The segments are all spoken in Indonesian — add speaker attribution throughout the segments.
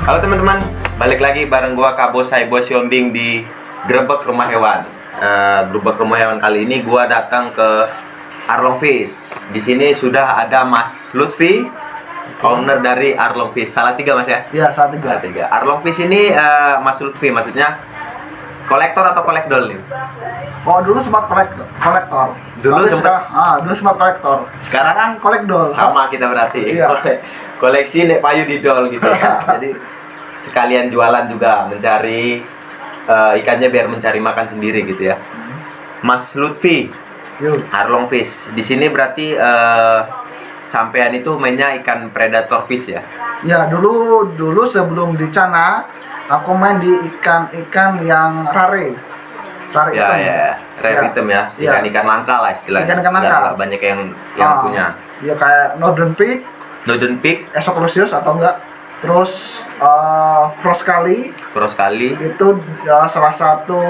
Speaker 1: Halo teman-teman, balik lagi bareng gua Kak Bos Bos Yombing di Grebek Rumah Hewan. Grebek Rumah Hewan kali ini gua datang ke Arlong Fish. Di sini sudah ada Mas Lutfi, owner dari Arlong Fish. Salah tiga Mas ya?
Speaker 2: Iya, salah tiga.
Speaker 1: Salah tiga. Arlong Fish ini Mas Lutfi maksudnya kolektor atau kolekdol nih?
Speaker 2: Oh, dulu sempat kolektor.
Speaker 1: Dulu
Speaker 2: sempat kolektor.
Speaker 1: Sekarang
Speaker 2: kolekdol.
Speaker 1: Sama kita berarti.
Speaker 2: Iya.
Speaker 1: Koleksi nek payu di dol gitu ya. Jadi sekalian jualan juga, mencari ikannya biar mencari makan sendiri gitu ya. Mas Lutfi, Arlong Fish. Di sini berarti sampean itu mainnya ikan predator fish ya?
Speaker 2: Ya, dulu sebelum di Cana, aku main di ikan-ikan yang rare
Speaker 1: Ya,
Speaker 2: item.
Speaker 1: ya, rare item ya. Ikan-ikan langka lah istilahnya.
Speaker 2: Ikan-ikan langka.
Speaker 1: Nggak banyak yang punya.
Speaker 2: Ya kayak Northern Pig, Esoclusius atau enggak. Terus Frost kali itu salah satu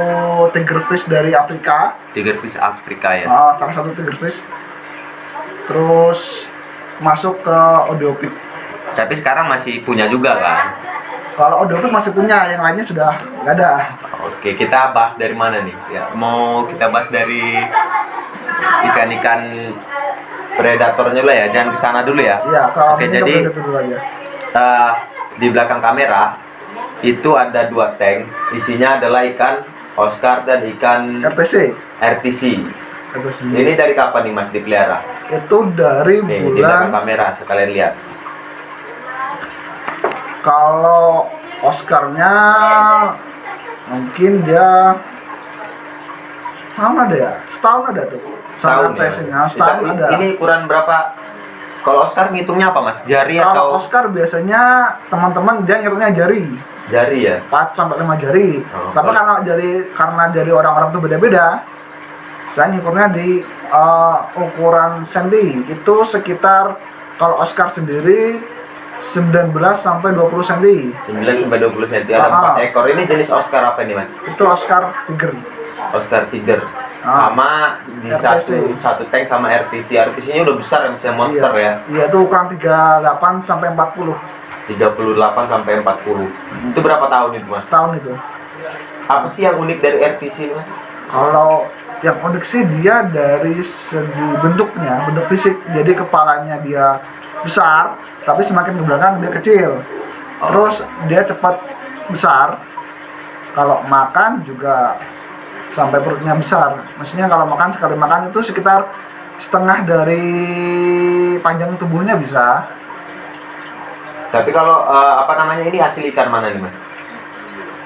Speaker 2: tigerfish dari Afrika.
Speaker 1: Tigerfish Afrika ya.
Speaker 2: Salah satu tigerfish. Terus masuk ke Odeopik.
Speaker 1: Tapi sekarang masih punya juga kan?
Speaker 2: Kalau Odeopik masih punya, yang lainnya sudah nggak ada.
Speaker 1: Oke, kita bahas dari mana nih? Ya, mau kita bahas dari ikan-ikan predatornya lah ya, jangan ke sana dulu ya.
Speaker 2: Iya,
Speaker 1: oke, jadi
Speaker 2: dulu aja.
Speaker 1: Di belakang kamera itu ada 2 tank, isinya adalah ikan Oscar dan ikan RTC. Ini dari kapan nih Mas dipelihara?
Speaker 2: Itu dari
Speaker 1: nih,
Speaker 2: bulan.
Speaker 1: Di belakang kamera, sekalian lihat.
Speaker 2: Kalau Oscarnya mungkin dia setahun ada tuh. Setahun ada.
Speaker 1: Ini ukuran berapa? Kalau Oscar ngitungnya apa Mas? Jari atau?
Speaker 2: Kalau Oscar biasanya teman-teman dia ngitungnya jari.
Speaker 1: Jari ya?
Speaker 2: 4 sampai 5 jari. Tapi karena jari orang-orang tuh beda-beda, saya ngukurnya di ukuran senti. Itu sekitar kalau Oscar sendiri 19 sampai 20 cm.
Speaker 1: 9 sampai 20 cm. Ada 4 ekor. Ini jenis Oscar apa nih Mas?
Speaker 2: Itu Oscar Tiger.
Speaker 1: Oscar Tiger. Sama di satu tank sama RTC. RTC-nya udah besar ya, misalnya monster ya.
Speaker 2: Iya, itu ukuran 38 sampai 40.
Speaker 1: 38 sampai 40. Itu berapa tahun itu Mas?
Speaker 2: Tahun itu.
Speaker 1: Apa sih yang unik dari RTC Mas?
Speaker 2: Kalau yang unik sih dia dari segi bentuknya, bentuk fisik. Jadi kepalanya dia besar, tapi semakin ke belakang dia kecil. Terus dia cepat besar. Kalau makan juga sampai perutnya besar. Maksudnya kalau makan, sekali makan itu sekitar setengah dari panjang tubuhnya bisa.
Speaker 1: Tapi kalau ini hasil ikan mana nih Mas?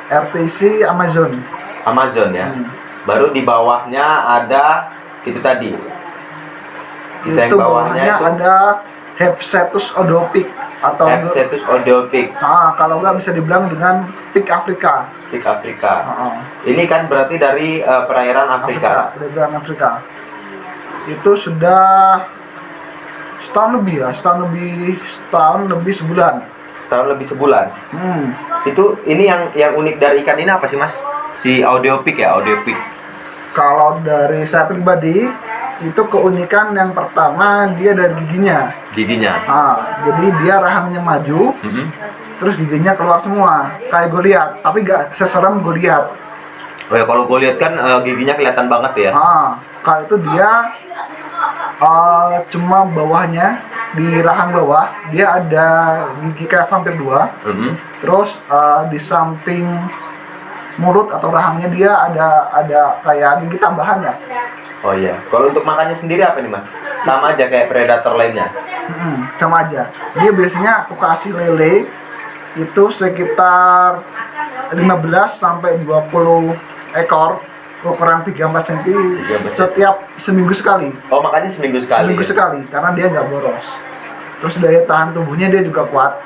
Speaker 2: RTC Amazon
Speaker 1: ya. Baru di bawahnya ada itu tadi.
Speaker 2: Itu bawahnya itu ada Hepsetus Odeopik atau
Speaker 1: Hepsetus Odeopik.
Speaker 2: Kalau nggak bisa dibilang dengan Pig Afrika. Ini kan berarti dari perairan Afrika. Perairan Afrika. Itu sudah setahun lebih sebulan.
Speaker 1: Setahun lebih sebulan. Itu ini yang unik dari ikan ini apa sih Mas? Si Odeopik ya, Odeopik.
Speaker 2: Kalau dari saya pribadi, itu keunikan yang pertama dia dari giginya. Jadi dia rahangnya maju, terus giginya keluar semua, kayak Goliat, tapi gak seserem Goliat.
Speaker 1: Oh ya, kalau gue lihat kan giginya kelihatan banget ya.
Speaker 2: Kalau itu dia cuma bawahnya, di rahang bawah dia ada gigi kayak vampir 2. Terus di samping mulut atau rahangnya dia ada kayak gigi tambahan ya.
Speaker 1: Oh iya. Kalau untuk makannya sendiri apa nih Mas? Sama aja kayak predator lainnya?
Speaker 2: Sama aja. Dia biasanya aku kasih lele itu sekitar 15 sampai 20 ekor, ukuran 3-4 cm setiap seminggu sekali.
Speaker 1: Oh, makannya seminggu sekali?
Speaker 2: Seminggu sekali, karena dia nggak boros. Terus daya tahan tubuhnya dia juga kuat.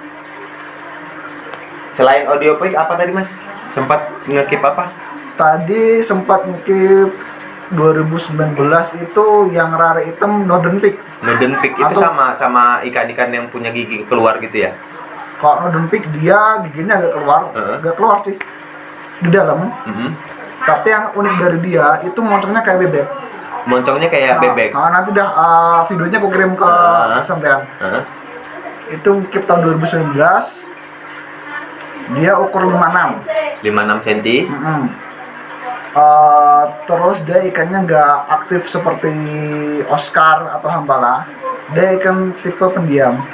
Speaker 1: Selain Odeopik apa tadi Mas? Sempat ngekip apa?
Speaker 2: Tadi sempat ngekip 2019 itu yang rare item Northern Pig.
Speaker 1: Itu sama ikan-ikan yang punya gigi keluar gitu ya?
Speaker 2: Kalau Northern Pig dia giginya agak keluar sih di dalam. Tapi yang unik dari dia itu moncongnya kayak bebek.
Speaker 1: Bebek.
Speaker 2: Nanti dah videonya aku kirim ke sampean. Itu ngekip tahun 2019. Dia ukur 56.
Speaker 1: 56 cm.
Speaker 2: Terus dia ikannya nggak aktif seperti Oscar atau Hambala. Dia ikan tipe pendiam.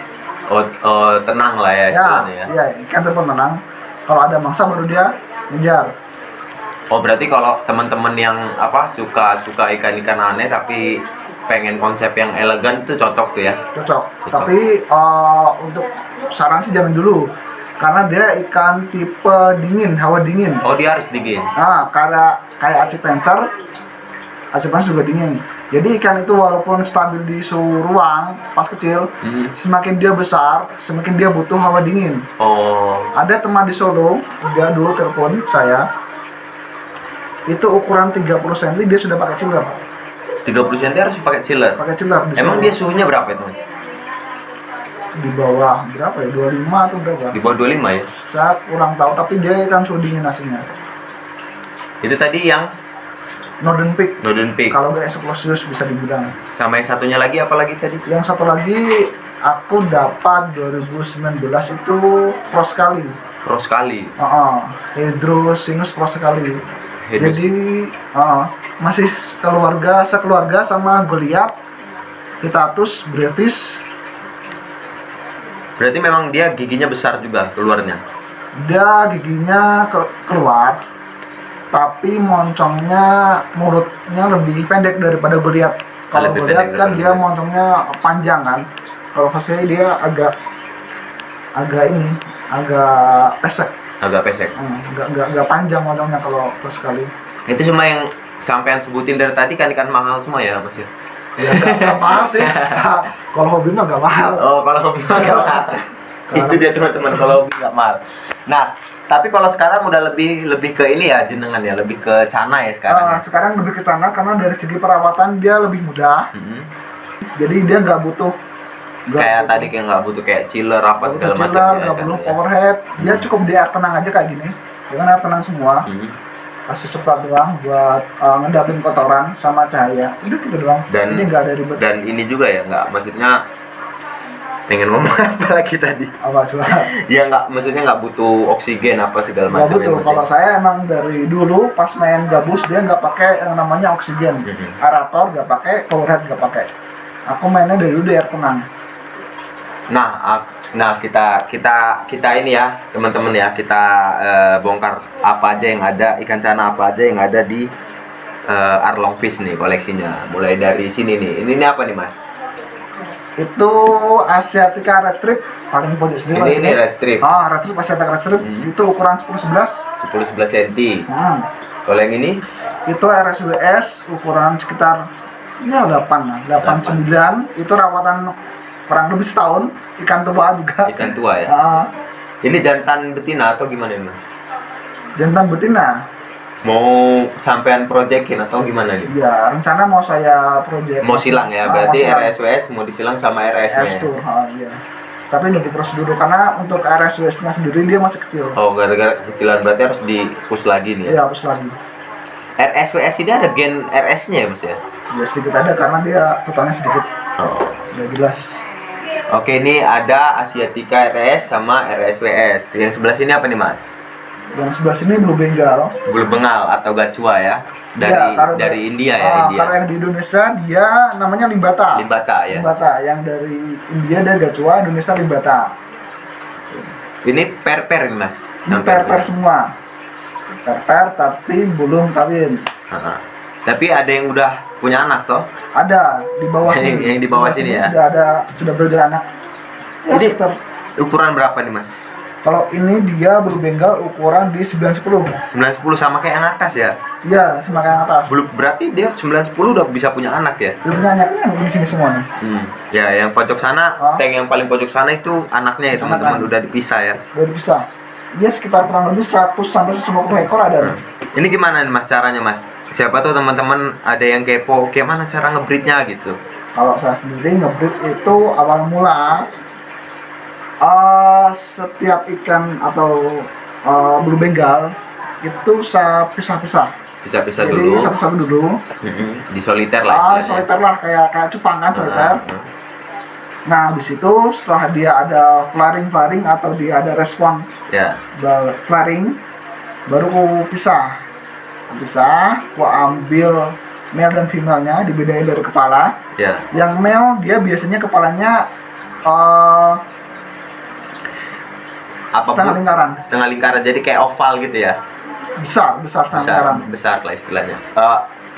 Speaker 1: Oh, tenang lah ya istilahnya ya.
Speaker 2: Iya, ikan tipe tenang. Kalau ada mangsa baru dia ngejar.
Speaker 1: Oh, berarti kalau teman-teman yang suka ikan-ikan aneh tapi pengen konsep yang elegan itu cocok tuh ya.
Speaker 2: Cocok. Tapi untuk saran sih jangan dulu. Karena dia ikan tipe dingin, hawa dingin.
Speaker 1: Oh, dia harus dingin.
Speaker 2: Karena kayak Aci Panzer juga dingin. Jadi ikan itu walaupun stabil di suhu ruang pas kecil, semakin dia besar, semakin dia butuh hawa dingin.
Speaker 1: Oh.
Speaker 2: Ada teman di Solo, dia dulu telepon saya, itu ukuran 30 cm dia sudah pakai chiller.
Speaker 1: 30 cm harus pakai chiller?
Speaker 2: Pakai chiller.
Speaker 1: Emang dia suhunya berapa itu, Mas?
Speaker 2: Di bawah berapa ya? 25 atau berapa?
Speaker 1: Di bawah 25 ya?
Speaker 2: Saya kurang tahu, tapi dia kan suhu dingin aslinya.
Speaker 1: Itu tadi yang
Speaker 2: Northern Peak.
Speaker 1: Northern Peak.
Speaker 2: Kalau nggak Exclusius bisa dibilang.
Speaker 1: Sama yang satunya lagi apa lagi tadi?
Speaker 2: Yang satu lagi aku dapat 2019 itu Frost Kali.
Speaker 1: Frost Kali.
Speaker 2: Hydrosinus Frost Kali.
Speaker 1: Hydros.
Speaker 2: Jadi masih sekeluarga sama Goliath, Hitatus, Brevis.
Speaker 1: Berarti memang dia giginya besar juga keluarnya.
Speaker 2: Dia giginya keluar, tapi moncongnya, mulutnya lebih pendek daripada Goliath. Kalau Goliath kan dia moncongnya panjang kan. Kalau saya dia agak pesek.
Speaker 1: Agak pesek.
Speaker 2: Agak panjang moncongnya kalau sekali.
Speaker 1: Itu cuma yang sampean sebutin dari tadi kan ikan mahal semua ya, Mas ya?
Speaker 2: Ya nggak mahal sih. Kalau hobi mah nggak mahal.
Speaker 1: Oh, kalau hobi mah nggak mahal. Itu dia teman-teman, kalau hobi nggak mahal. Nah, tapi kalau sekarang udah lebih ke ini ya jenengan ya, lebih ke cana ya sekarang. Ya?
Speaker 2: Sekarang lebih ke cana karena dari segi perawatan dia lebih mudah. Jadi dia nggak butuh
Speaker 1: tadi kayak nggak butuh kayak chiller apa segala macam.
Speaker 2: Nggak butuh powerhead. Dia cukup di air tenang aja kayak gini. Dengan air tenang semua. Kasih support doang buat ngedapin kotoran sama cahaya. Udah gitu doang.
Speaker 1: Dan
Speaker 2: ini nggak ada ribet.
Speaker 1: Dan ini juga ya, maksudnya pengen ngomong apa lagi tadi?
Speaker 2: Apa coba?
Speaker 1: Ya maksudnya nggak butuh oksigen apa segala macam.
Speaker 2: Nggak butuh. Kalau saya emang dari dulu pas main gabus dia nggak pakai yang namanya oksigen. Aerator nggak pakai, powerhead nggak pakai. Aku mainnya dari dulu di air tenang.
Speaker 1: Nah kita ini ya teman-teman ya, kita bongkar apa aja yang ada, ikan cana apa aja yang ada di Arlong Fish nih koleksinya. Mulai dari sini nih. Ini apa nih, Mas?
Speaker 2: Itu Asiatica Red Strip paling pojok sini.
Speaker 1: Ini Red Strip.
Speaker 2: Red Strip Asiatica Red Strip itu ukuran 10-11.
Speaker 1: 10-11 cm. Kalau yang ini?
Speaker 2: Itu RSWS ukuran sekitar 8-9. Itu rawatan kurang lebih setahun, ikan tua juga.
Speaker 1: Ikan tua ya. Ini jantan betina atau gimana nih, Mas?
Speaker 2: Jantan betina.
Speaker 1: Mau sampean proyekin atau gimana nih?
Speaker 2: Ya, rencana mau saya proyek.
Speaker 1: Mau silang ya, berarti RSWS mau disilang sama RS-nya.
Speaker 2: Iya. Tapi nunggu prosedur dulu karena untuk RSWS-nya sendiri dia masih kecil.
Speaker 1: Oh, gara-gara kecilan berarti harus di-push lagi nih ya?
Speaker 2: Iya, push lagi.
Speaker 1: RSWS ini ada gen RS-nya ya, Mas ya?
Speaker 2: Ya sedikit ada karena dia totalnya sedikit. Nggak jelas.
Speaker 1: Oke, ini ada Asiatica RS sama RSWS. Yang sebelah sini apa nih, Mas?
Speaker 2: Yang sebelah sini Blue Bengal.
Speaker 1: Blue Bengal atau Gacua ya? Dari India ya, India.
Speaker 2: Kalau yang di Indonesia dia namanya Limbata.
Speaker 1: Limbata ya.
Speaker 2: Limbata, yang dari India dia Gacua, Indonesia Limbata.
Speaker 1: Ini per-per nih, Mas.
Speaker 2: Ini per-per semua. Per-per tapi belum kawin.
Speaker 1: Tapi ada yang udah punya anak toh?
Speaker 2: Ada di bawah sini.
Speaker 1: Yang di bawah sini ya.
Speaker 2: Sudah beranak. Ya,
Speaker 1: ini ukuran berapa nih, Mas?
Speaker 2: Kalau ini dia Blue Bengal ukuran di 910.
Speaker 1: 910 sama kayak yang atas ya?
Speaker 2: Iya, sama kayak yang atas.
Speaker 1: Berarti dia 910 udah bisa punya anak ya?
Speaker 2: Dia punya anak kan di sini semua nih.
Speaker 1: Ya, yang pojok sana, tank yang paling pojok sana itu anaknya ya, teman-teman, udah dipisah ya.
Speaker 2: Udah dipisah. Dia sekitar kurang lebih 100 sampai 150 ekor ada.
Speaker 1: Ini gimana nih, Mas, caranya, Mas? Siapa tuh teman-teman ada yang kepo, gimana cara ngebreednya gitu?
Speaker 2: Kalau saya sendiri ngebreed itu awal mula setiap ikan atau Blue Bengal itu saya pisah-pisah.
Speaker 1: Pisah-pisah
Speaker 2: dulu. Jadi satu-satu dulu.
Speaker 1: Di soliter lah.
Speaker 2: Soliter lah kayak cupang kan soliter. Nah, di situ setelah dia ada flaring atau dia ada respon
Speaker 1: Ya.
Speaker 2: Flaring, baru ku pisah, ku ambil male dan female-nya, dibedain dari kepala.
Speaker 1: Ya.
Speaker 2: Yang male dia biasanya kepalanya setengah lingkaran.
Speaker 1: Setengah lingkaran, jadi kayak oval gitu ya.
Speaker 2: Besar setengah lingkaran.
Speaker 1: Besar lah istilahnya.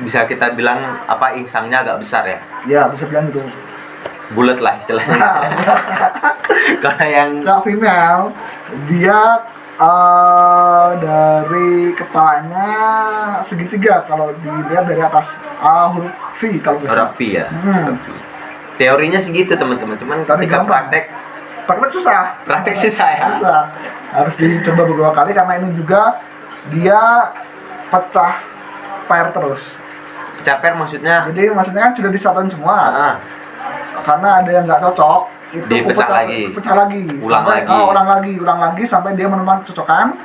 Speaker 1: Bisa kita bilang apa, insangnya agak besar ya?
Speaker 2: Ya, bisa bilang gitu.
Speaker 1: Bulat lah istilahnya. Kalau yang
Speaker 2: female dia dari kepalanya segitiga kalau dilihat dari atas, huruf V kalau bisa.
Speaker 1: huruf V ya. Teorinya segitu teman-teman, cuman ketika praktek
Speaker 2: susah.
Speaker 1: Praktek susah ya.
Speaker 2: Susah. Harus dicoba beberapa kali karena ini juga dia pecah pair terus.
Speaker 1: Pecah pair maksudnya?
Speaker 2: Jadi maksudnya kan sudah disatuin semua. Karena ada yang nggak cocok, itu
Speaker 1: dipecah lagi.
Speaker 2: Ulang lagi sampai dia menemukan kecocokan.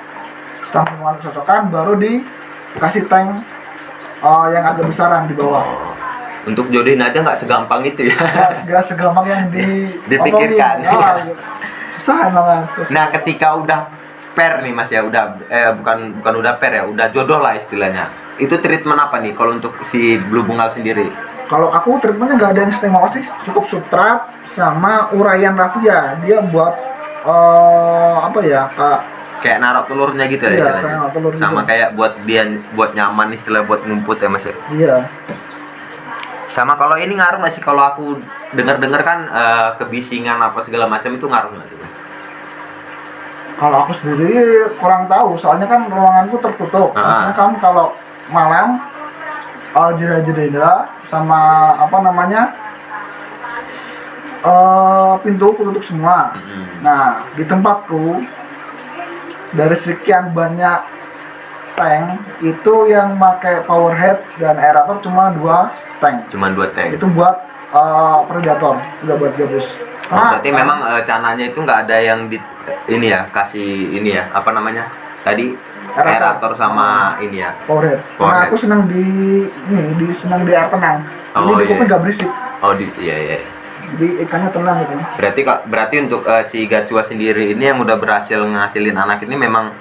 Speaker 2: Setelah menemukan kecocokan baru dikasih tank yang agak besaran di bawah.
Speaker 1: Untuk jodohin aja nggak segampang itu ya.
Speaker 2: Nggak segampang yang
Speaker 1: dipikirkan.
Speaker 2: Susah emang. Susah.
Speaker 1: Nah, ketika udah pair nih Mas ya, udah bukan udah pair ya, udah jodoh lah istilahnya. Itu treatment apa nih kalau untuk si blue bungal sendiri?
Speaker 2: Kalau aku treatmentnya nggak ada yang istimewa sih, cukup substrat sama uraian raffia. Dia buat apa ya,
Speaker 1: kayak naruh telurnya gitu ya istilahnya. Sama gitu. Kayak buat nyaman istilah, buat ngumput ya Mas ya.
Speaker 2: Iya.
Speaker 1: Sama kalau ini ngaruh nggak sih, kalau aku dengar kan kebisingan apa segala macam itu ngaruh nggak tuh Mas?
Speaker 2: Kalau aku sendiri kurang tahu, soalnya kan ruanganku tertutup. Maksudnya kan kalau malam jendela sama apa namanya pintu tutup semua. Nah, di tempatku dari sekian banyak tank itu yang pakai power head dan aerator cuma 2 tank. Itu buat predator, nggak buat gabus.
Speaker 1: Berarti memang cananya itu nggak ada yang ini ya, kasih ini ya, apa namanya tadi, aerator sama ini ya,
Speaker 2: power head. Karena aku senang senang di air tenang. Ini di kuping nggak berisik.
Speaker 1: Iya.
Speaker 2: Jadi ikannya tenang gitu.
Speaker 1: Berarti untuk si Gacua sendiri ini yang udah berhasil ngasilin anak ini memang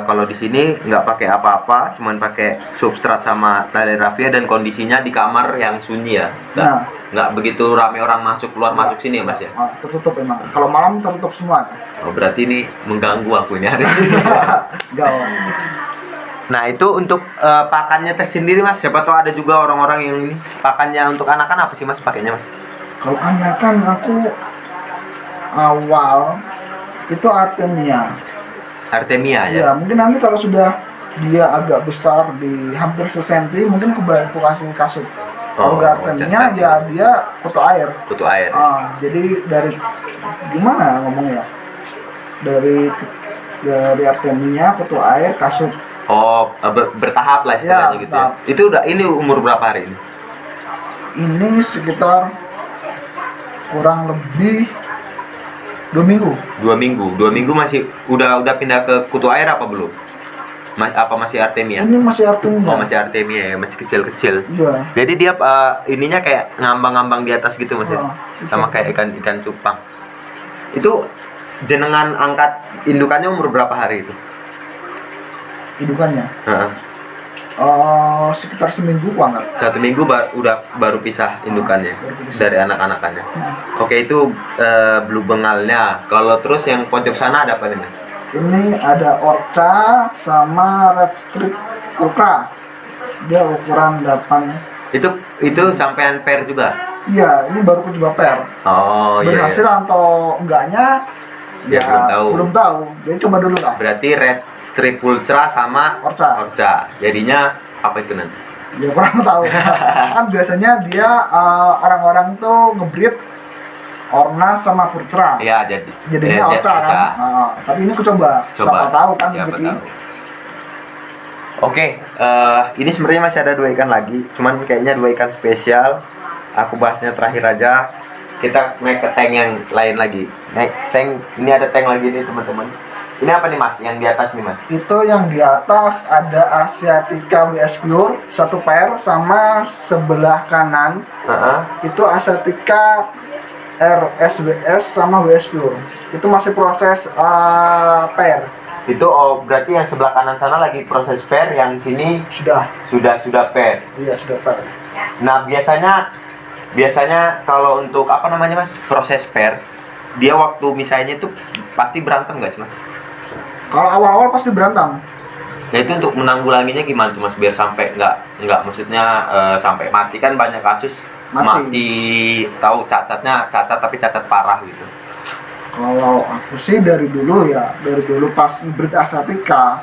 Speaker 1: kalau di sini nggak pakai apa-apa, cuman pakai substrat sama tali raffia, dan kondisinya di kamar yang sunyi ya. Nggak begitu rame orang keluar masuk sini ya Mas ya.
Speaker 2: Tertutup emang. Kalau malam tertutup semua.
Speaker 1: Berarti ini mengganggu aku ini hari ini.
Speaker 2: Gawat.
Speaker 1: Nah, itu untuk pakannya tersendiri Mas. Siapa tahu ada juga orang-orang yang ini pakannya untuk anak-anak apa sih Mas pakainya Mas?
Speaker 2: Kalau anakan aku awal itu Artemia ya. Ya, mungkin nanti kalau sudah dia agak besar di hampir sesenti, mungkin aku kasih kasut. Kalau Artemia ya dia kutu air. Jadi dari gimana ngomongnya? Dari Artemia kutu air kasut.
Speaker 1: Bertahap lah istilahnya gitu ya. Itu ini umur berapa hari ini?
Speaker 2: Ini sekitar kurang lebih 2 minggu.
Speaker 1: 2 minggu masih udah pindah ke kutu air apa belum? Apa masih Artemia?
Speaker 2: Ini masih Artemia.
Speaker 1: Masih Artemia ya, masih kecil-kecil.
Speaker 2: Iya.
Speaker 1: Jadi dia ininya kayak ngambang-ngambang di atas gitu Mas ya. Sama kayak ikan cupang. Itu jenengan angkat indukannya umur berapa hari itu?
Speaker 2: Indukannya? Sekitar seminggu angkat.
Speaker 1: 1 minggu baru pisah indukannya dari anak-anakannya. Oke, itu blue bengalnya. Kalau terus yang pojok sana ada apa nih Mas?
Speaker 2: Ini ada orca sama red strip ultra. Dia ukuran 8.
Speaker 1: Itu sampean pair juga?
Speaker 2: Iya, ini baru coba pair. Berhasil atau enggaknya?
Speaker 1: Ya,
Speaker 2: belum tahu. Jadi coba dulu lah.
Speaker 1: Berarti red strip ultra sama orca. Jadinya apa itu nanti?
Speaker 2: Ya kurang tahu. Kan biasanya dia orang-orang tuh ngebreed Ornas sama Purcra.
Speaker 1: Iya,
Speaker 2: jadinya orca kan. Tapi ini aku coba. Siapa tahu kan rezeki.
Speaker 1: Oke, ini sebenarnya masih ada 2 ikan lagi, cuman kayaknya 2 ikan spesial. Aku bahasnya terakhir aja. Kita naik ke tank yang lain lagi. Naik tank, ini ada tank lagi nih teman-teman. Ini apa nih Mas? Yang di atas nih Mas?
Speaker 2: Itu yang di atas ada Asiatica WS Pure 1 pair, sama sebelah kanan itu Asiatica RSWS sama WS Pure. Itu masih proses pair.
Speaker 1: Itu berarti yang sebelah kanan sana lagi proses pair, yang sini sudah pair.
Speaker 2: Iya, sudah pair.
Speaker 1: Nah, biasanya kalau untuk apa namanya Mas, proses pair, dia waktu misalnya itu pasti berantem nggak sih Mas?
Speaker 2: Kalau awal-awal pasti berantem.
Speaker 1: Nah, itu untuk menanggulanginya gimana tuh Mas, biar sampai nggak maksudnya sampai mati, kan banyak kasus mati tahu cacat tapi cacat parah gitu.
Speaker 2: Kalau aku sih dari dulu pas Hybrid Asiatica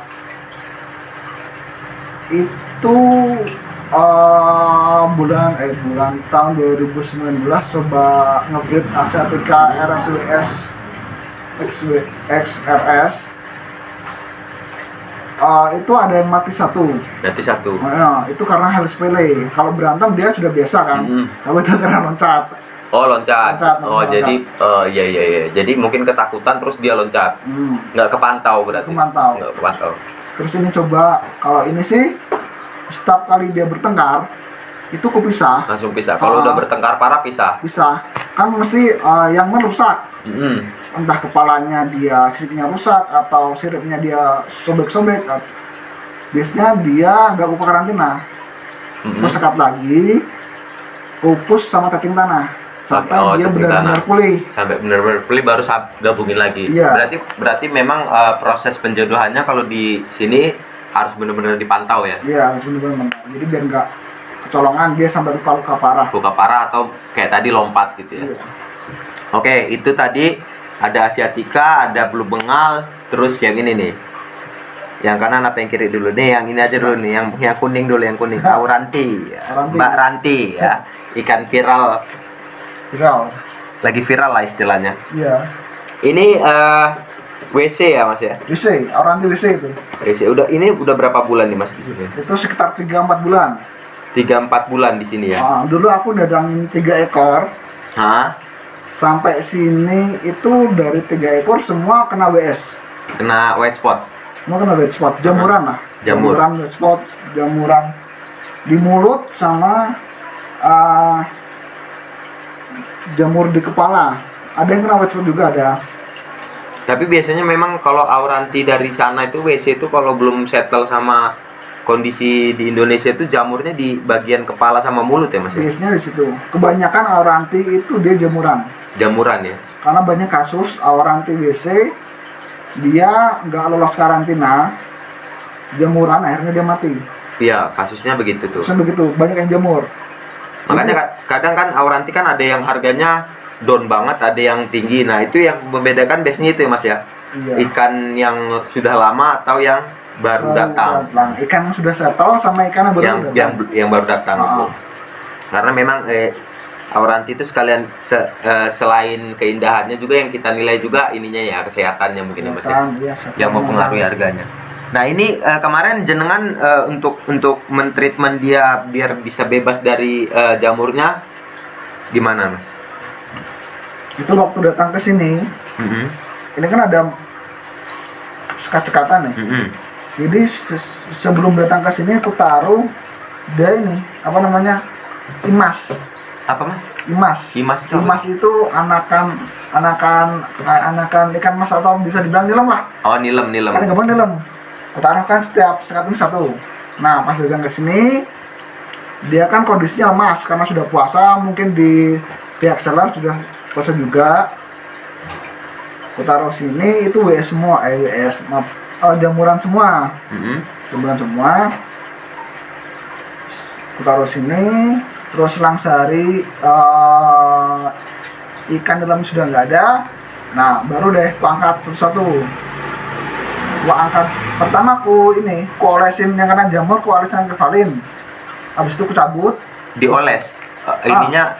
Speaker 2: itu bulan tahun 2019 coba nge-breed Asiatica RSWS XRS. Itu ada yang mati satu. Nah, itu karena hal sepele. Kalau berantem dia sudah biasa kan. Tapi itu karena loncat.
Speaker 1: Oh, loncat. Jadi iya. Jadi mungkin ketakutan terus dia loncat. Nggak kepantau berarti. Nggak kepantau.
Speaker 2: Terus ini coba, kalau ini sih setiap kali dia bertengkar itu kepisah.
Speaker 1: Langsung pisah. Kalau udah bertengkar parah pisah.
Speaker 2: Kan mesti yang merusak. Entah kepalanya dia sisiknya rusak atau siripnya dia sobek-sobek. Biasanya dia nggak buka karantina. Terus sekat lagi, pupus sama cacing tanah. Sampai dia benar-benar pulih.
Speaker 1: Sampai benar-benar pulih baru gabungin lagi.
Speaker 2: Iya.
Speaker 1: Berarti memang proses penjodohannya kalau di sini harus benar-benar dipantau ya.
Speaker 2: Iya, harus benar-benar. Jadi biar nggak kecolongan dia sampai luka parah.
Speaker 1: Luka parah atau kayak tadi lompat gitu ya. Iya. Oke, itu tadi ada Asiatica, ada Blue Bengal, terus yang ini nih. Yang kanan apa yang kiri dulu nih? Yang ini aja dulu nih, yang kuning dulu, yang kuning. Auranti. Mbak Ranti ya. Ikan viral. Lagi viral lah istilahnya.
Speaker 2: Iya.
Speaker 1: Ini WC ya Mas ya?
Speaker 2: WC, Auranti WC itu.
Speaker 1: WC ini udah berapa bulan nih Mas di sini?
Speaker 2: Itu sekitar 3-4 bulan.
Speaker 1: 3-4 bulan di sini ya.
Speaker 2: Dulu aku datangin 3 ekor. Sampai sini itu dari 3 ekor semua kena WS.
Speaker 1: Kena white spot.
Speaker 2: Semua kena white spot, jamuran lah. Jamuran white spot, jamuran di mulut sama jamur di kepala. Ada yang kena white spot juga ada.
Speaker 1: Tapi biasanya memang kalau Auranti dari sana itu WC itu kalau belum settle sama kondisi di Indonesia itu jamurnya di bagian kepala sama mulut ya Mas ya?
Speaker 2: Biasanya di situ. Kebanyakan Auranti itu dia jamuran.
Speaker 1: Jamuran ya?
Speaker 2: Karena banyak kasus Auranti WC dia nggak lolos karantina, jamuran akhirnya dia mati.
Speaker 1: Iya, kasusnya begitu tuh.
Speaker 2: Banyak yang jamur.
Speaker 1: Makanya kadang kan Auranti kan ada yang harganya down banget, ada yang tinggi. Nah, itu yang membedakan biasanya itu ya Mas ya? Iya. Ikan yang sudah lama atau yang baru datang.
Speaker 2: Ikan yang sudah settle sama ikan
Speaker 1: yang baru datang. Karena memang Auranti itu sekalian selain keindahannya juga yang kita nilai juga ininya ya, kesehatannya mungkin ya Mas ya. Yang mempengaruhi harganya. Nah, ini kemarin jenengan untuk mentreatment dia biar bisa bebas dari jamurnya gimana Mas?
Speaker 2: Itu waktu datang ke sini, ini kan ada sekat-sekatan ya. Jadi sebelum datang ke sini aku taruh dia ini apa namanya, imas.
Speaker 1: Apa Mas?
Speaker 2: Imas itu anakan ikan mas atau bisa dibilang nilem lah.
Speaker 1: Oh, nilem.
Speaker 2: Ada gambar nilem. Aku taruh kan setiap sekat ini satu. Nah, pas datang ke sini dia kan kondisinya lemas karena sudah puasa, mungkin di pihak seller sudah puasa juga. Aku taruh sini itu WS semua, jamuran semua. Jamuran semua. Aku taruh sini, terus langsari ikan dalam sudah nggak ada. Nah, baru deh aku angkat satu-satu. Aku angkat pertama ku olesin yang kena jamur, ku olesin ke valin. Habis itu ku cabut.
Speaker 1: Dioles. Ininya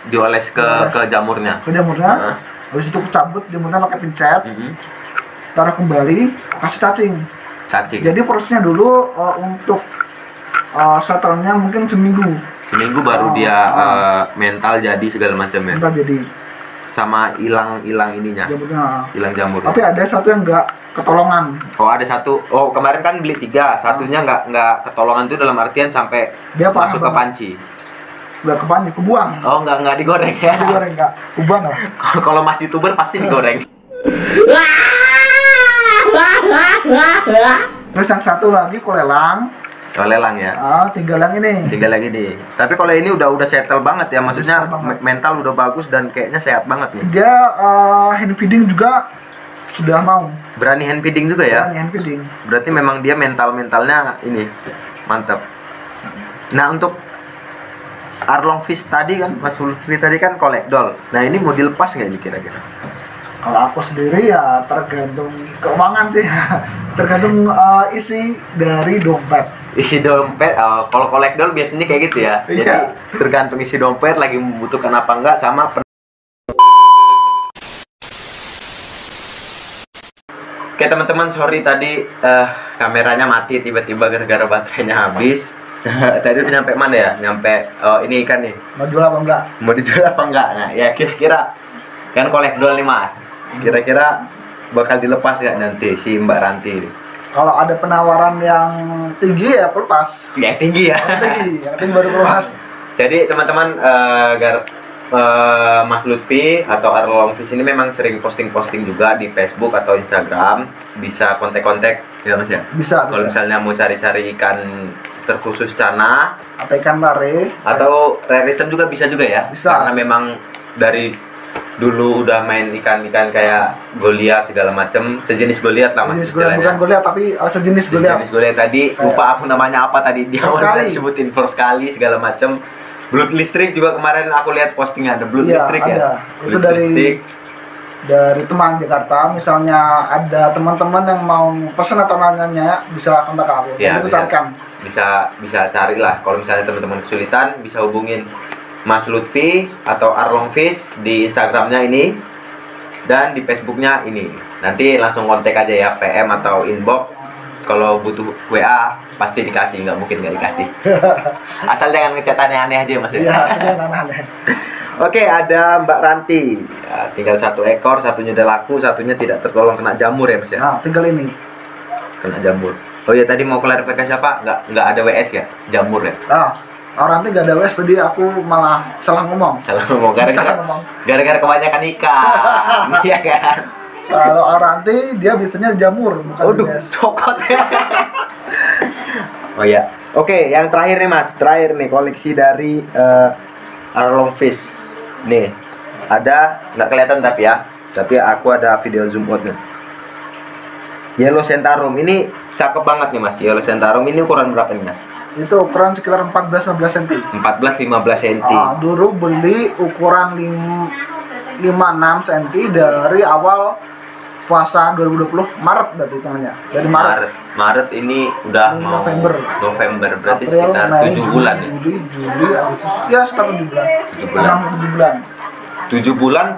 Speaker 1: dioles ke jamurnya.
Speaker 2: Habis itu ku cabut jamurnya pakai pincet. Taruh kembali, kasih cacing. Jadi prosesnya dulu untuk settlenya mungkin seminggu
Speaker 1: baru dia mental jadi segala macamnya.
Speaker 2: Mental jadi.
Speaker 1: Sama hilang ininya. Hilang jamur.
Speaker 2: Tapi ada satu yang nggak ketolongan.
Speaker 1: Oh, ada satu. Oh, kemarin kan beli 3, satunya nggak ketolongan tuh dalam artian sampai dia masuk ke panci.
Speaker 2: Nggak kebanyakan, kubuang.
Speaker 1: Oh, nggak digoreng ya.
Speaker 2: Digoreng nggak, kubuang lah.
Speaker 1: Kalau Mas YouTuber pasti digoreng.
Speaker 2: Terus yang satu lagi kolelang.
Speaker 1: Kalau lelang ya.
Speaker 2: Tinggal yang ini.
Speaker 1: Tinggal lagi nih. Tapi kalau ini udah settle banget ya, maksudnya
Speaker 2: banget.
Speaker 1: mental udah bagus dan kayaknya sehat banget nih.
Speaker 2: Dia hand feeding juga sudah mau.
Speaker 1: Berani hand feeding juga ya.
Speaker 2: Berani hand feeding.
Speaker 1: Berarti memang dia mentalnya ini mantap. Nah, untuk Arlong Fish tadi kan, Mas Lutfi tadi kan kolekdol. Nah, ini mau dilepas nggak ini kira-kira?
Speaker 2: Kalau aku sendiri ya tergantung keuangan sih. Tergantung isi dari dompet.
Speaker 1: Isi dompet, kalau kolekdol biasanya kayak gitu ya. Jadi
Speaker 2: Iya.
Speaker 1: tergantung isi dompet lagi membutuhkan apa enggak sama Oke teman-teman, sorry tadi kameranya mati tiba-tiba gara-gara baterainya habis. Tadi udah nyampe mana ya? Nyampe ini ikan nih.
Speaker 2: Mau jual apa enggak?
Speaker 1: Mau dijual apa enggak? Nah, ya kira-kira kan kolekdol nih Mas. Kira-kira bakal dilepas nggak nanti si Mbak Ranti ini?
Speaker 2: Kalau ada penawaran yang tinggi ya aku lepas.
Speaker 1: Yang tinggi ya.
Speaker 2: Yang tinggi baru lepas.
Speaker 1: Jadi teman-teman, Mas Lutfi atau Arlong Fish ini memang sering posting-posting juga di Facebook atau Instagram. Bisa kontak-kontak ya Mas ya?
Speaker 2: Bisa.
Speaker 1: Kalau misalnya mau cari-cari ikan terkhusus cana
Speaker 2: Atau ikan lare.
Speaker 1: atau rare item juga bisa juga ya?
Speaker 2: Bisa.
Speaker 1: Karena memang dari dulu udah main ikan-ikan kayak Goliat segala macem, sejenis Goliat lah Mas istilahnya.
Speaker 2: Bukan Goliat tapi sejenis Goliat.
Speaker 1: Sejenis Goliat tadi, lupa aku namanya apa tadi di awal
Speaker 2: Sekali.
Speaker 1: disebutin for sekali segala macem. Blood listrik juga kemarin aku lihat postingan ada blood
Speaker 2: Iya,
Speaker 1: listrik
Speaker 2: ada.
Speaker 1: ya.
Speaker 2: Itu
Speaker 1: Blood listrik.
Speaker 2: dari teman Jakarta. Misalnya ada teman-teman yang mau pesan atau nanya bisa kontak aku.
Speaker 1: Ya,
Speaker 2: Nanti aku carikan.
Speaker 1: bisa carilah. Kalau misalnya teman-teman kesulitan bisa hubungin Mas Lutfi atau Arlong Fish di Instagramnya ini dan di Facebooknya ini. Nanti langsung kontak aja ya, PM atau inbox. Kalau butuh WA pasti dikasih, nggak mungkin nggak dikasih. Asal jangan ngechat aneh-aneh aja Mas ya.
Speaker 2: Iya, sedang aneh-aneh.
Speaker 1: Oke, ada Mbak Ranti. Ya, tinggal 1 ekor, satunya udah laku, satunya tidak tertolong kena jamur ya Mas ya.
Speaker 2: Nah, tinggal ini.
Speaker 1: Kena jamur. Oh ya, tadi mau klarifikasi apa? Nggak ada WS ya, jamur ya.
Speaker 2: Orang nanti gak ada WS, tadi aku malah salah ngomong.
Speaker 1: Salah ngomong
Speaker 2: Salah ngomong.
Speaker 1: gara-gara kebanyakan ikan. Iya kan?
Speaker 2: Kalau orang nanti dia biasanya jamur, bukan
Speaker 1: Waduh,
Speaker 2: WS.
Speaker 1: cokot ya. Oh ya. Oke, yang terakhir nih Mas. Terakhir nih koleksi dari Arlong Fish. Nih. Ada nggak kelihatan tapi ya. Tapi aku ada video zoom out nih. Yellow Centarum ini cakep banget nih Mas. Yellow Centarum ini ukuran berapa nih Mas?
Speaker 2: Itu ukuran sekitar 14-15 cm.
Speaker 1: 14-15 cm.
Speaker 2: Dulu beli ukuran 5-6 cm dari awal puasa 2020 Maret berarti hitungannya. Dari
Speaker 1: Maret ini udah
Speaker 2: Ini
Speaker 1: mau November berarti
Speaker 2: April,
Speaker 1: sekitar
Speaker 2: Mei,
Speaker 1: 7 bulan ya.
Speaker 2: Juli, Agustus. Ya sekitar 7 bulan.
Speaker 1: 7 bulan.
Speaker 2: 6-7 bulan.
Speaker 1: 7 bulan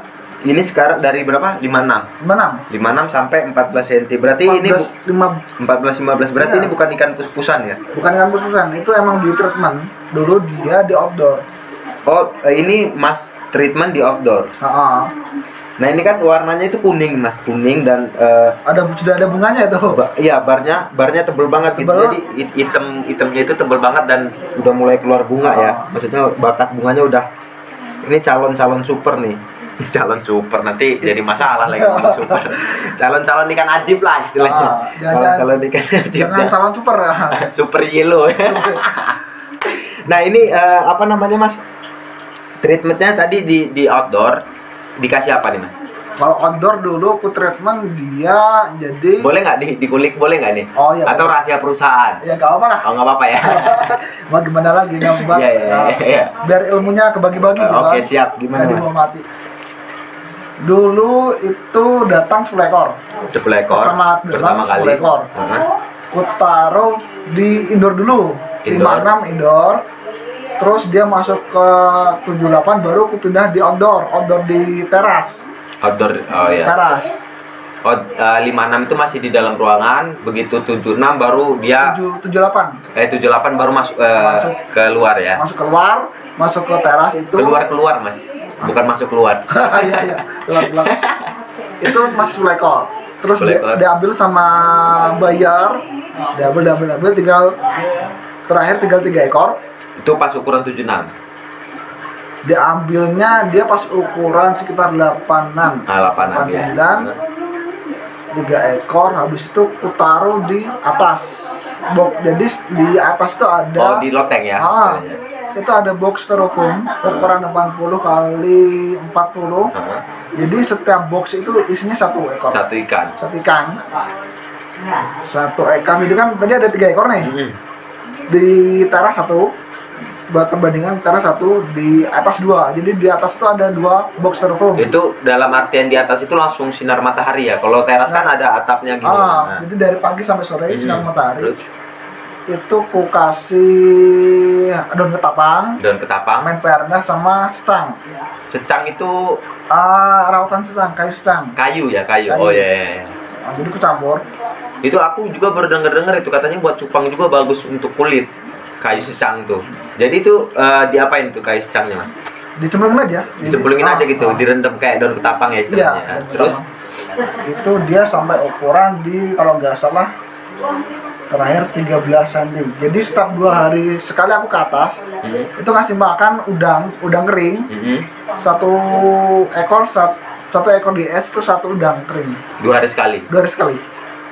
Speaker 1: ini sekarang dari berapa? 56.
Speaker 2: 56.
Speaker 1: 56 sampai 14 cm. Berarti ini 14-15 berarti
Speaker 2: Iya.
Speaker 1: ini bukan ikan pus-pusan ya?
Speaker 2: Bukan ikan pus-pusan, itu emang di treatment. Dulu dia di outdoor.
Speaker 1: Oh, ini Mas treatment di outdoor. Nah, ini kan warnanya itu kuning, Mas, kuning dan
Speaker 2: Sudah ada bunganya itu.
Speaker 1: iya, barnya tebel banget gitu.
Speaker 2: Tebel.
Speaker 1: Jadi hitamnya itu tebel banget dan udah mulai keluar bunga ya. Maksudnya bakat bunganya udah ini calon-calon super nih. Calon super nanti jadi masalah lagi ngomong super. Calon-calon ikan ajib lah istilahnya. Calon ikan ajib.
Speaker 2: Jangan calon super ya.
Speaker 1: Super yellow. Nah, ini apa namanya, Mas? Treatmentnya tadi di outdoor dikasih apa nih Mas?
Speaker 2: Kalau outdoor dulu aku treatment dia jadi.
Speaker 1: Boleh nggak dikulik, boleh nggak nih?
Speaker 2: Oh iya.
Speaker 1: Atau rahasia perusahaan?
Speaker 2: Ya nggak apa lah.
Speaker 1: Oh, nggak apa-apa ya.
Speaker 2: Mau gimana lagi nggak apa.
Speaker 1: Iya.
Speaker 2: Biar ilmunya kebagi-bagi gitu.
Speaker 1: Oke, siap. Gimana
Speaker 2: Jadi
Speaker 1: Mas?
Speaker 2: mau mati. Dulu itu datang 10 ekor.
Speaker 1: 10 ekor. Pertama kali.
Speaker 2: 10 ekor. Ku taruh di indoor dulu.
Speaker 1: Indoor.
Speaker 2: 56 indoor. Terus dia masuk ke 78 baru aku pindah di outdoor di teras.
Speaker 1: Outdoor, oh ya.
Speaker 2: Teras.
Speaker 1: 56 itu masih di dalam ruangan, begitu 76 baru dia
Speaker 2: 78.
Speaker 1: 78 baru masuk, keluar ya.
Speaker 2: Masuk ke teras itu.
Speaker 1: Keluar Mas. Bukan masuk keluar.
Speaker 2: Iya, keluar. Itu masih 10 ekor. Terus
Speaker 1: 10 ekor.
Speaker 2: diambil sama bayar. Diambil tinggal 3 ekor.
Speaker 1: Itu pas ukuran 76.
Speaker 2: Diambilnya dia pas ukuran sekitar 8-an.
Speaker 1: 8-an ya.
Speaker 2: 3 ekor, habis itu ku taruh di atas box. Jadi di atas itu ada
Speaker 1: di loteng ya.
Speaker 2: Itu ada box styrofoam ukuran 80 kali 40. Jadi setiap box itu isinya 1 ekor.
Speaker 1: Satu ikan.
Speaker 2: Satu ikan itu kan tadi ada 3 ekor nih. Di teras 1, buat perbandingan teras 1, di atas 2. Jadi di atas itu ada 2 box styrofoam.
Speaker 1: Itu dalam artian di atas itu langsung sinar matahari ya. Kalau teras kan ada atapnya gitu.
Speaker 2: Jadi dari pagi sampai sore sinar matahari. Terus? Itu ku kasih daun ketapang, main perda sama secang.
Speaker 1: Secang itu
Speaker 2: rawatan secang, kayu secang.
Speaker 1: Kayu. Oh ya.
Speaker 2: Jadi ku campur.
Speaker 1: Itu aku juga baru dengar itu katanya buat cupang juga bagus untuk kulit. Kayu secang tuh. Jadi itu diapain tuh kayu secangnya, Mas?
Speaker 2: Dicemplungin aja.
Speaker 1: Dicemplungin aja gitu, direndam kayak daun ketapang ya istilahnya.
Speaker 2: Iya,
Speaker 1: terus
Speaker 2: itu dia sampai ukuran di kalau nggak salah terakhir 13 cm. Jadi setiap 2 hari sekali aku ke atas, itu ngasih makan udang kering. 1 ekor di es itu 1 udang kering.
Speaker 1: 2 hari sekali.
Speaker 2: 2 hari sekali.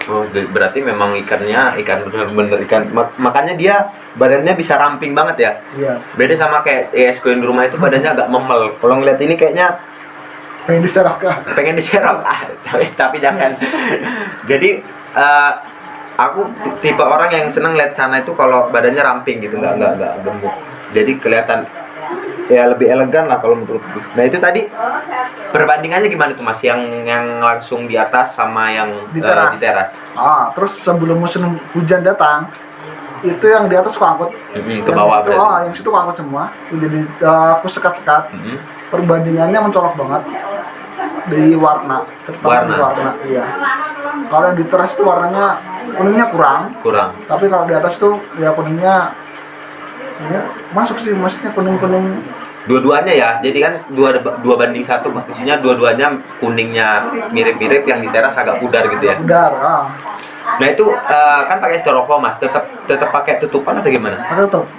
Speaker 1: Oh, berarti memang ikan bener-bener ikan. Makanya dia badannya bisa ramping banget ya.
Speaker 2: Iya.
Speaker 1: Beda sama kayak esku yang di rumah itu badannya agak memel. Kalau ngeliat ini kayaknya
Speaker 2: pengen diserok
Speaker 1: tapi jangan. Jadi aku tipe orang yang seneng lihat Cana itu kalau badannya ramping gitu, nggak gemuk. Jadi kelihatan ya lebih elegan lah kalau menurutku. Nah itu tadi perbandingannya gimana tuh Mas? Yang langsung di atas sama yang di teras.
Speaker 2: Terus sebelum musim hujan datang, itu yang di atas aku angkut
Speaker 1: ke bawah berarti.
Speaker 2: Yang situ aku angkut semua. Jadi aku sekat-sekat. Perbandingannya mencolok banget di warna. Iya. Kalau yang di teras itu warnanya kuningnya kurang. Tapi kalau di atas tuh ya kuningnya ya masuk sih, maksudnya kuning-kuning.
Speaker 1: Dua-duanya ya. Jadi kan 2 banding 1, maksudnya dua-duanya kuningnya mirip-mirip, yang di teras agak pudar gitu ya.
Speaker 2: Pudar.
Speaker 1: Nah itu kan pakai styrofoam Mas, tetap pakai tutupan atau gimana?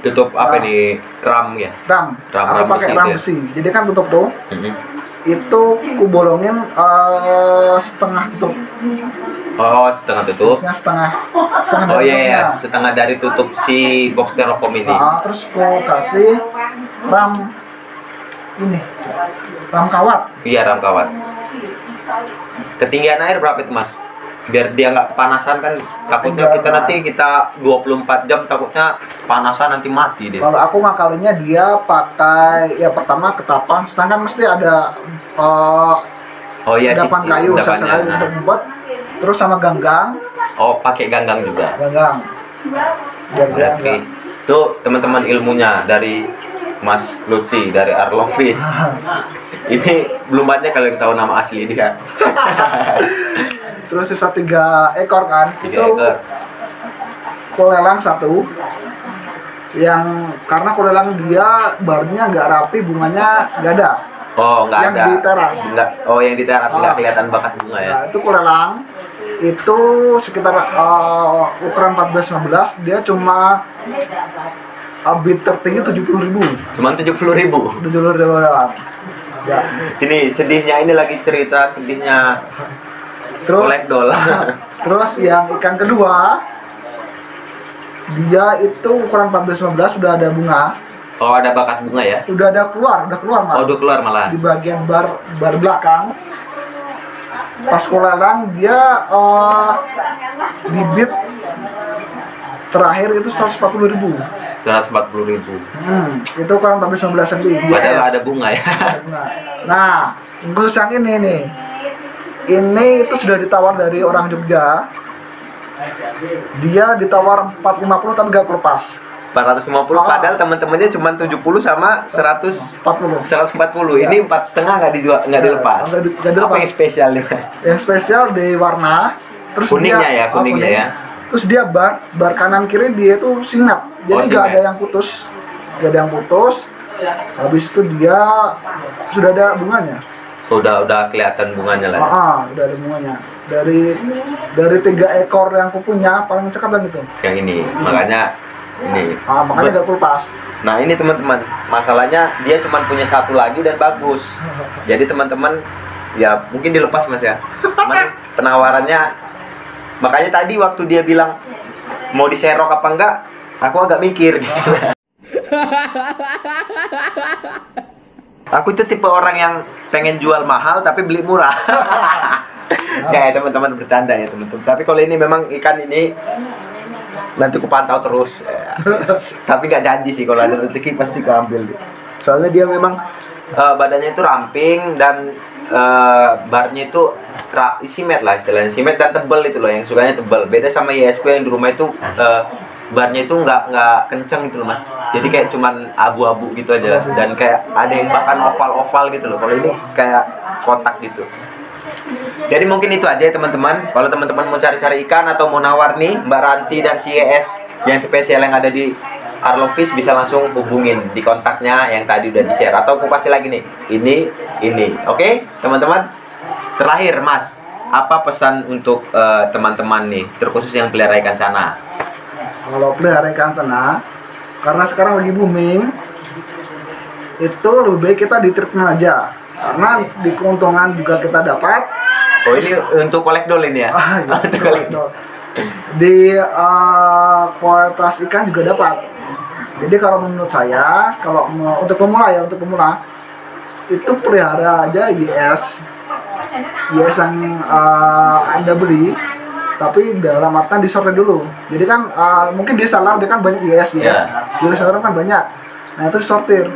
Speaker 1: Tutup apa nih, ram ya?
Speaker 2: Ram
Speaker 1: besi
Speaker 2: ram besi. Jadi kan tutup tuh. Itu ku bolongin setengah tutup.
Speaker 1: Oh, setengah tutup.
Speaker 2: Ya, setengah
Speaker 1: oh iya, setengah dari tutup si box styrofoam ini.
Speaker 2: Terus ku kasih ram kawat.
Speaker 1: Iya, ram kawat. Ketinggian air berapa itu Mas? Biar dia nggak kepanasan kan, takutnya kita 24 jam takutnya panasan nanti mati deh.
Speaker 2: Kalau aku ngakalinnya dia pakai ya pertama ketapang, sedangkan mesti ada depan kayu untuk membuat, terus sama ganggang. Oh,
Speaker 1: pakai ganggang juga.
Speaker 2: Ganggang.
Speaker 1: Berarti itu teman-teman ilmunya dari Mas Lutfi dari Arlong Fish. Ini belum banyak kalian tahu nama asli dia.
Speaker 2: Terus sisa 3 ekor kan.
Speaker 1: 3 ekor.
Speaker 2: Kulelang 1. Yang karena kulelang dia barnya nggak rapi, bunganya nggak ada.
Speaker 1: Oh, nggak ada.
Speaker 2: Yang di teras.
Speaker 1: Yang di teras nggak kelihatan bakat bunga ya.
Speaker 2: Nah, itu kulelang. Itu sekitar ukuran 14-15, dia cuma bid tertinggi 70.000.
Speaker 1: Cuman 70.000.
Speaker 2: 70.000. Ya.
Speaker 1: Ini sedihnya, ini lagi cerita sedihnya.
Speaker 2: Terus yang ikan kedua, dia itu ukuran 14-15 sudah ada bunga.
Speaker 1: Oh, ada bakat bunga ya?
Speaker 2: Udah keluar malah.
Speaker 1: Oh, udah keluar malah.
Speaker 2: Di bagian bar belakang. Pas kulelang dia bibit terakhir itu 140.000.
Speaker 1: 140.000.
Speaker 2: Itu ukuran 14-15 cm.
Speaker 1: Padahal ada bunga ya.
Speaker 2: Nah, khusus yang ini nih. Ini itu sudah ditawar dari orang Jogja. Dia ditawar 450 tapi gak lepas.
Speaker 1: 450 padahal teman-temannya cuma 70 sama 140. Ini 4,5 nggak dilepas. Apa yang spesial nih Mas?
Speaker 2: Yang spesial di warna, terus
Speaker 1: kuningnya ya.
Speaker 2: Terus dia bar kanan kiri dia itu singap. Jadi nggak ada yang putus. Habis itu dia sudah ada bunganya.
Speaker 1: Udah kelihatan bunganya lah.
Speaker 2: Udah ada bunganya. Dari 3 ekor yang aku punya paling cakep dan itu.
Speaker 1: Yang ini, makanya Ini.
Speaker 2: Makanya gak kulpas.
Speaker 1: Nah ini teman-teman, masalahnya dia cuma punya satu lagi dan bagus. Jadi teman-teman ya mungkin dilepas mas ya. Cuman penawarannya, makanya tadi waktu dia bilang mau diserok apa enggak, aku agak mikir gitu. Aku itu tipe orang yang pengen jual mahal tapi beli murah. Ya teman-teman, bercanda ya teman-teman. Tapi kalau ini memang ikan ini nanti ku pantau terus. Tapi nggak janji sih, kalau ada rezeki pasti ku ambil. Soalnya dia memang badannya itu ramping dan barnya itu simet lah istilahnya, simet dan tebel itu loh, yang sukanya tebel. Beda sama YSku yang di rumah itu barnya itu nggak kenceng gitu loh mas. Jadi kayak cuman abu-abu gitu aja, dan kayak ada yang bahkan oval-oval gitu loh. Kalau ini kayak kotak gitu. Jadi mungkin itu aja ya teman-teman. Kalau teman-teman mau cari-cari ikan atau mau nawar nih Mbak Ranti dan CES yang spesial yang ada di Arlong Fish, bisa langsung hubungin di kontaknya yang tadi udah di-share, atau aku kasih lagi nih ini. Oke teman-teman. Terakhir mas, apa pesan untuk teman-teman nih, terkhusus yang pelihara ikan cana?
Speaker 2: Kalau pelihara ikan cana, karena sekarang lagi booming, itu lebih baik kita di treatment aja, karena di keuntungan juga kita dapat.
Speaker 1: Oh ini untuk kolekdol ini ya?
Speaker 2: Ya, untuk kolekdol. Di kualitas ikan juga dapat. Jadi kalau menurut saya, kalau untuk pemula itu pelihara aja YS yang Anda beli, tapi dalam artian disortir dulu. Jadi kan mungkin di salar dia kan banyak YS. Di salar kan banyak. Nah itu disortir.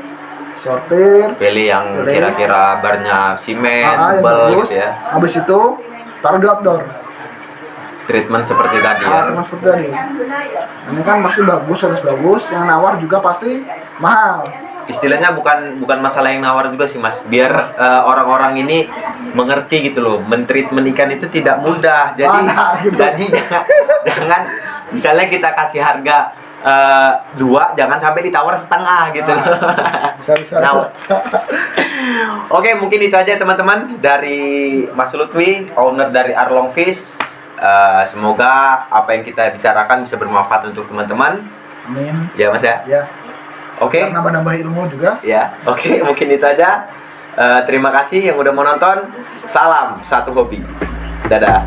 Speaker 1: Pilih yang kira-kira barnya simen, tebal gitu ya.
Speaker 2: Habis itu taruh di outdoor.
Speaker 1: Treatment seperti tadi ya.
Speaker 2: Treatment seperti tadi. Ini kan pasti bagus, harus bagus. Yang nawar juga pasti mahal.
Speaker 1: Istilahnya bukan masalah yang nawar juga sih mas, biar orang-orang ini mengerti gitu loh, mentreatment ikan itu tidak mudah. Jadi jangan misalnya kita kasih harga 2, jangan sampai ditawar setengah gitu loh. Nah, Oke, mungkin itu aja teman-teman dari Mas Lutfi, owner dari Arlong Fish. Semoga apa yang kita bicarakan bisa bermanfaat untuk teman-teman.
Speaker 2: Amin.
Speaker 1: Ya mas ya.
Speaker 2: Ya.
Speaker 1: Oke.
Speaker 2: Nambah-nambah ilmu juga.
Speaker 1: Ya. Oke, mungkin itu aja. Terima kasih yang udah mau nonton. Salam satu hobi. Dadah.